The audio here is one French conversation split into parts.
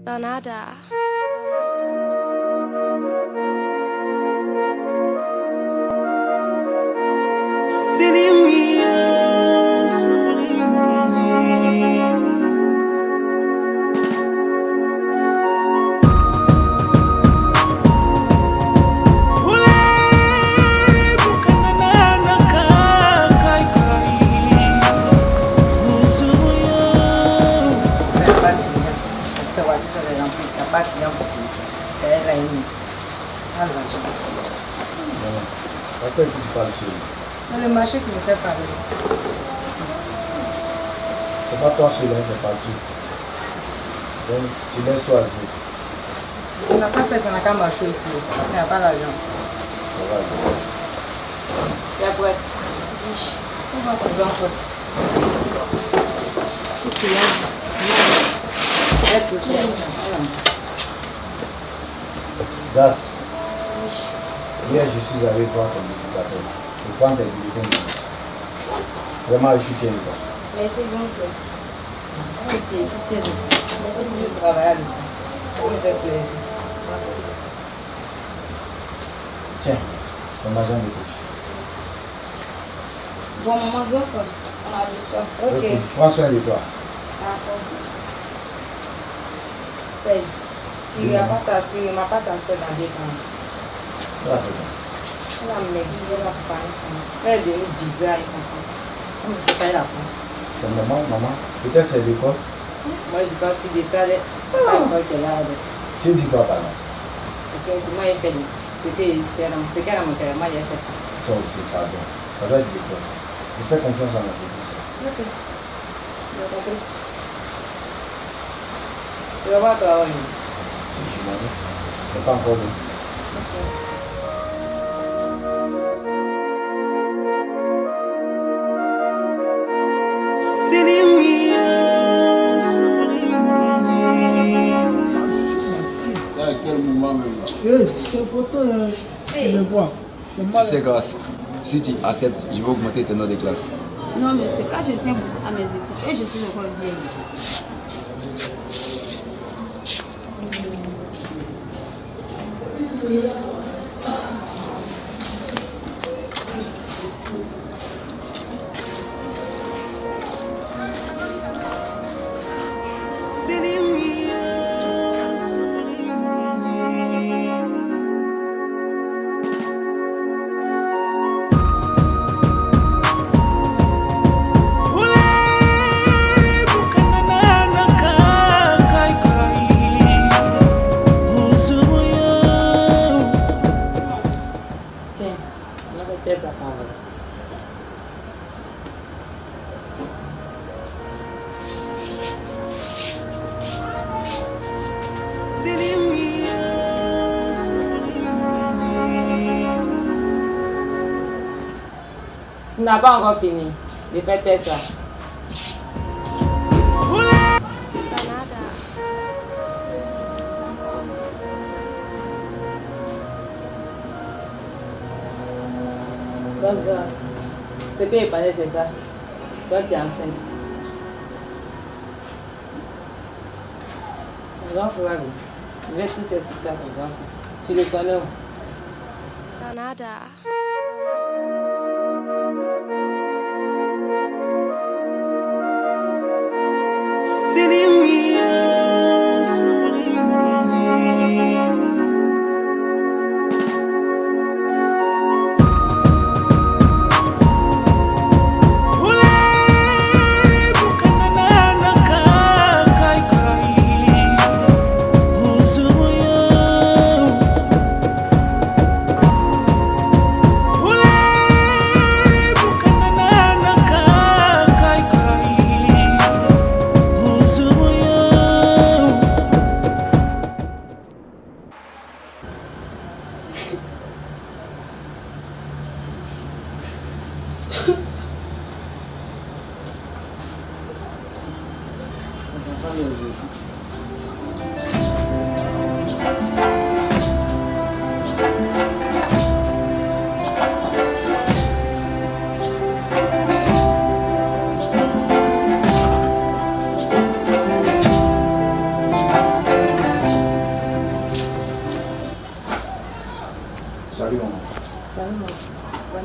Danada. Pourquoi tu parles sur lui? C'est le marché qui me fait parler. C'est pas toi seul, c'est pas Dieu. Donc tu laisses toi à Dieu. On n'a pas fait ça, on n'a qu'à marcher ici. Il n'y a pas l'argent. Ça va Dieu. La boîte. On va te voir. C'est là. Das, hier je suis allé voir ton éducateur pour prendre tes bulletins. Vraiment, je suis fier de toi. Merci donc. Merci, c'est terrible. Merci de le travail. Ça me fait plaisir. Tiens, ton argent de poche. Bon, maman, go for it. On a du soir. Ok. Prends soin de toi. D'accord. C'est. Tu n'as pas ta soeur dans des camps. Ça va bien. Elle a mis la femme. Elle est devenue bizarre. On ne sait pas la femme. C'est normal, maman. Peut-être c'est l'école. Moi, je pas su de ça. Pas encore qu'elle a. Tu dis quoi par là? C'est que c'est moi qui ai fait. C'est qu'elle a montré. Moi, j'ai fait ça. Toi aussi, pardon. Ça doit être l'école. Je fais confiance en la petite soeur. Ok. J'ai compris. Tu vas voir toi, oui. Si je m'en vais, je n'ai pas encore vu. À quel moment même là? C'est important, tu le vois. C'est Tu mal. sais, grâce, si tu acceptes, je vais augmenter tes notes de classe. Non, monsieur, car je tiens beaucoup à mes études et je suis encore vieille. Tiens, on va faire ça par là. Tu n'as pas encore fini. Je vais faire ça. Danada. Donc, grâce. Ce que je parlais, c'est ça. Toi, tu es enceinte. Ton grand frère, je vais tout expliquer à ton grand frère. Tu le connais où? Danada.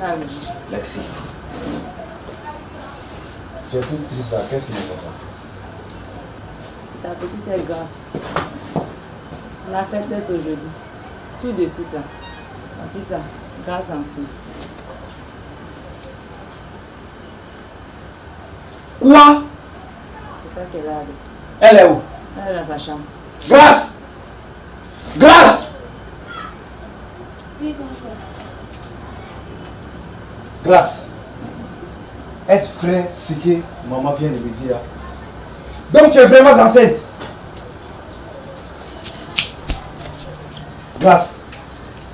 On arrive. Merci. Tu es toute triste là, qu'est-ce qui n'est pas ça? Ta petite sœur Grâce. On a fait test aujourd'hui. Tout de suite là. C'est ça. Grâce enceinte. Quoi? C'est ça qu'elle a. Elle est où? Elle est dans sa chambre. Grâce! Grâce! Oui, bonsoir. Grâce. Est-ce vrai ce que maman vient de me dire? Donc tu es vraiment enceinte? Grâce.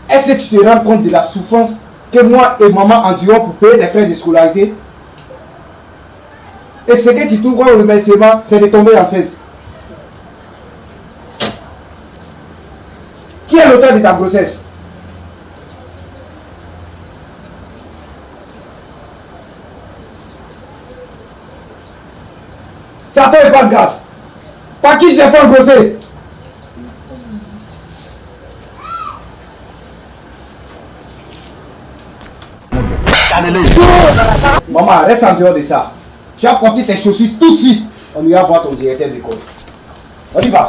Est-ce que tu te rends compte de la souffrance que moi et maman endurons pour payer tes frais de scolarité? Et ce que tu trouves au remerciement, c'est de tomber enceinte. Qui est l'auteur de ta grossesse? Ça ne pas de grâce. Par qui tu te fais brosser? Maman, reste en dehors de ça. Tu as porté tes chaussures tout de suite. On ira voir ton directeur d'école. On y va.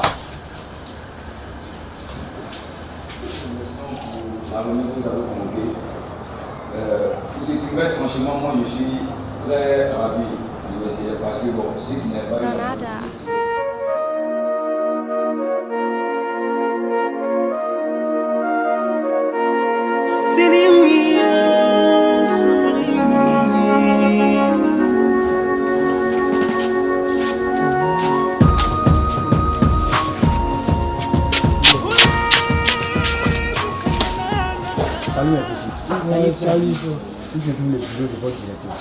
Pour ce qui reste, franchement, moi je suis très ravi à l'université parce que bon, ce qui n'est pas Granada. Salut mes petits. Salut. Où se trouve le bureau de votre directeur?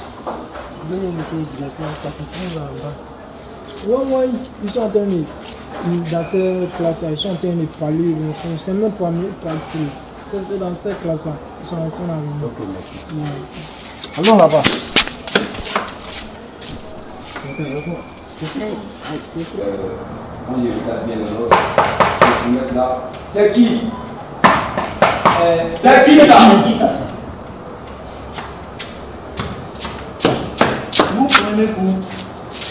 Venez, monsieur le directeur, ça se trouve là-bas. Ouais, ils sont en train de. Dans cette classe-là, ils sont en train de parler. C'est même pas mieux calculé. C'est dans cette classe-là. Ils sont en train de. Ok, merci. Ouais. Allons là-bas. C'est vrai. C'est vrai. quand je regarde bien le nôtre, je promesse là. C'est qui? C'est qui ça? Vous prenez coup.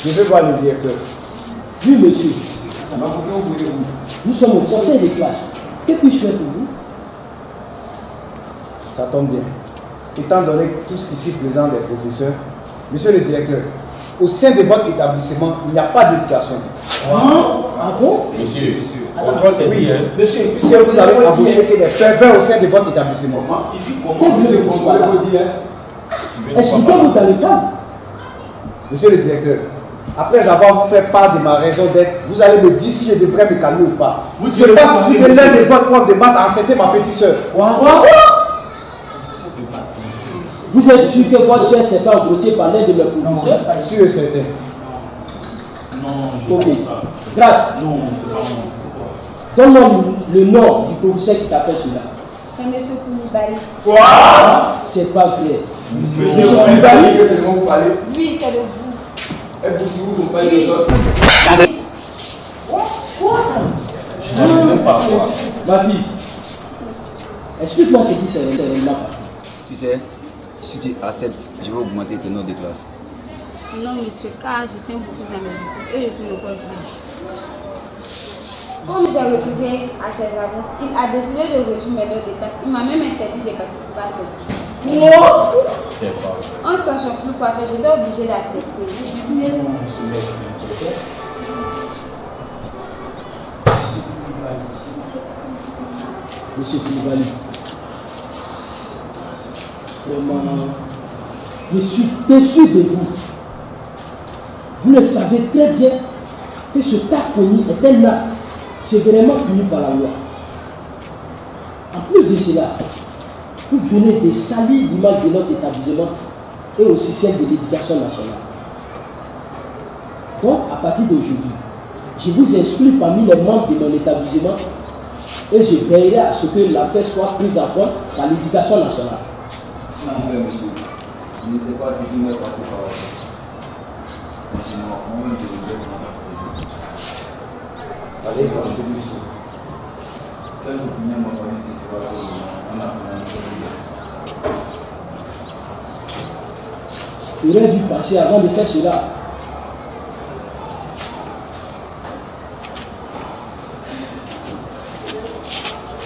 Je vais voir le directeur. Oui, monsieur. Alors, pourquoi vous voulez vous? Nous sommes au conseil de classe. Que puis-je faire pour vous? Ça tombe bien. Étant donné tout ce qui est présent des professeurs, monsieur le directeur, au sein de votre établissement, il n'y a pas d'éducation. Ah bon? Monsieur, Oui, monsieur, puisque vous avez embauché des pervers au sein de votre établissement. Expliquez-vous dans le cadre. Monsieur le directeur, après avoir fait part de ma raison d'être, vous allez me dire si je devrais me calmer ou pas. Je pense que l'un de votre prof de maths a enceinté ma petite soeur. Quoi? Vous êtes sûr que votre chef s'est fait embaucher par l'un de mes professeurs? Sûr et certain. Ok. Grâce. Donne-moi le nom du professeur qui t'a fait cela. C'est M. Koulibaly. C'est pas vrai. Monsieur Koulibaly, c'est le nom que vous parlez. Oui, c'est de vous. Et pour si vous comprenez de ça. je ne sais même pas quoi. Ma fille, explique-moi ce qui s'est réellement passé. Tu sais, si tu acceptes, je vais augmenter tes notes de classe. Non, monsieur, car je tiens beaucoup à mes études et je suis le corps juge. Comme j'ai refusé à ses avances, il a décidé de refuser mes notes de classe. Il m'a même interdit de participer à cette. C'est pas vrai. En sachant ce que ça fait, j'étais obligée d'accepter. Monsieur Koulibaly, vraiment, je suis déçu de vous. Vous le savez très bien que ce tas commis est un acte sévèrement puni par la loi. En plus de cela, vous venez de salir l'image de notre établissement et aussi celle de l'éducation nationale. Donc, à partir d'aujourd'hui, je vous exclus parmi les membres de mon établissement et je veillerai à ce que l'affaire soit prise en compte par l'éducation nationale. S'il vous plaît, monsieur, je ne sais pas ce qui m'est passé par la tête. Franchement, moi-même, je ne vais pas poser. Ça allait passer du tout. Quelle opinion m'a donné cette fois-là? On a fait un peu de aurait dû passer avant de faire cela.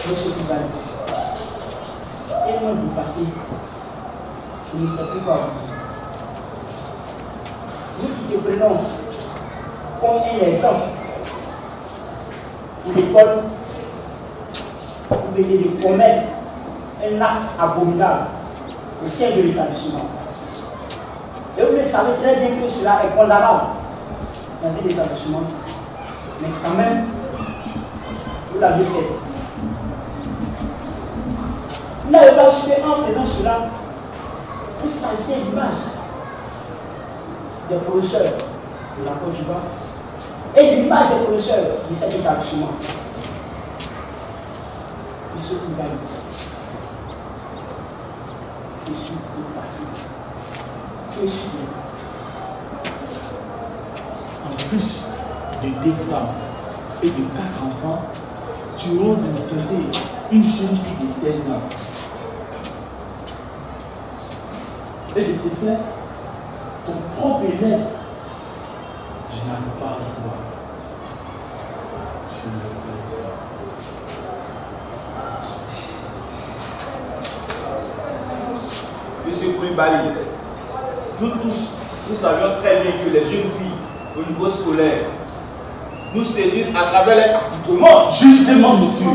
Monsieur Kibali, tellement du passé, je ne sais plus quoi vous dire. Nous qui te prenons comme un exemple pour l'école, vous venez de commettre un acte abominable au sein de l'établissement. Et vous le savez très bien que cela est condamnable dans un établissement. Mais quand même, vous l'avez fait. Vous n'avez pas su qu'en faisant cela, vous salissez l'image des professeurs de la Côte d'Ivoire et l'image des professeurs de cet établissement. Monsieur Kibali, je suis dépassé. Je suis dépassé. En plus de 2 femmes et de 4 enfants, tu oses insulter une jeune fille de 16 ans. Et de ce fait, ton propre élève, je n'arrive pas à le voir. Je ne le vois pas. Monsieur Koulibaly, nous tous, nous savions très bien que les jeunes filles au niveau scolaire nous séduisent à travers les accoutrements. Justement, monsieur.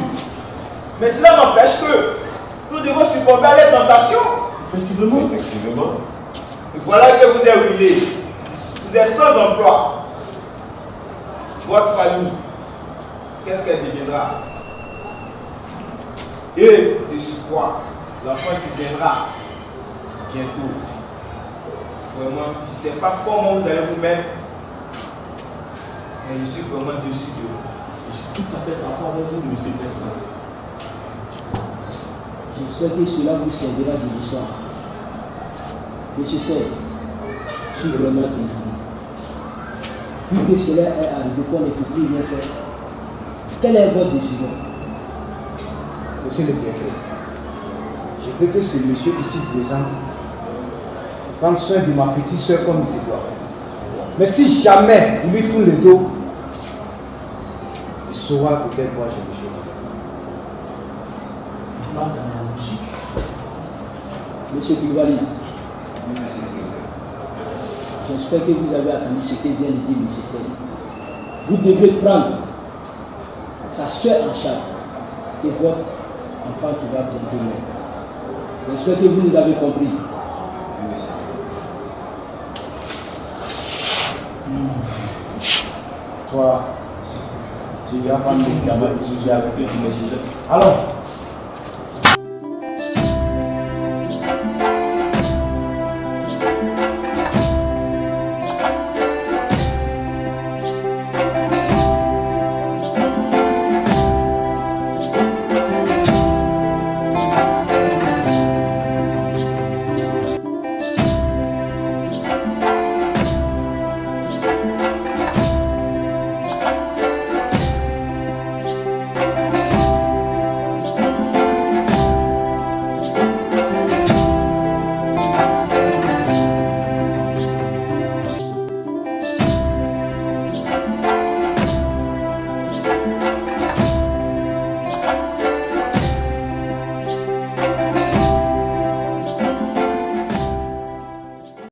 Mais cela n'empêche que nous devons succomber à les tentations. Effectivement. Et voilà que vous êtes ruiné. Vous êtes sans emploi. Votre famille, qu'est-ce qu'elle deviendra? Et de surcroît, l'enfant qui viendra bientôt. Vraiment, je ne sais pas comment vous allez vous mettre. Mais je suis vraiment dessus de vous. Je suis tout à fait d'accord avec vous, monsieur Pessin. J'espère que cela vous servira de leçon. Monsieur Serge, je suis vraiment désolé. Vu que cela est arrivé qu'on ne peut plus rien faire, quelle est votre décision? Monsieur le directeur, je veux que ce monsieur ici présent prenne soin de ma petite soeur comme il se doit. Mais si jamais il lui tourne le dos, il saura peut-être moi j'ai des choses. Monsieur Koulibaly, j'espère que vous avez attendu ce que vient de dire M. Serge. Vous devez prendre sa soeur en charge et votre enfant qui va bientôt naître. J'espère que vous nous avez compris. Toi, tu vas prendre le gamin de sujet avec eux. Alors,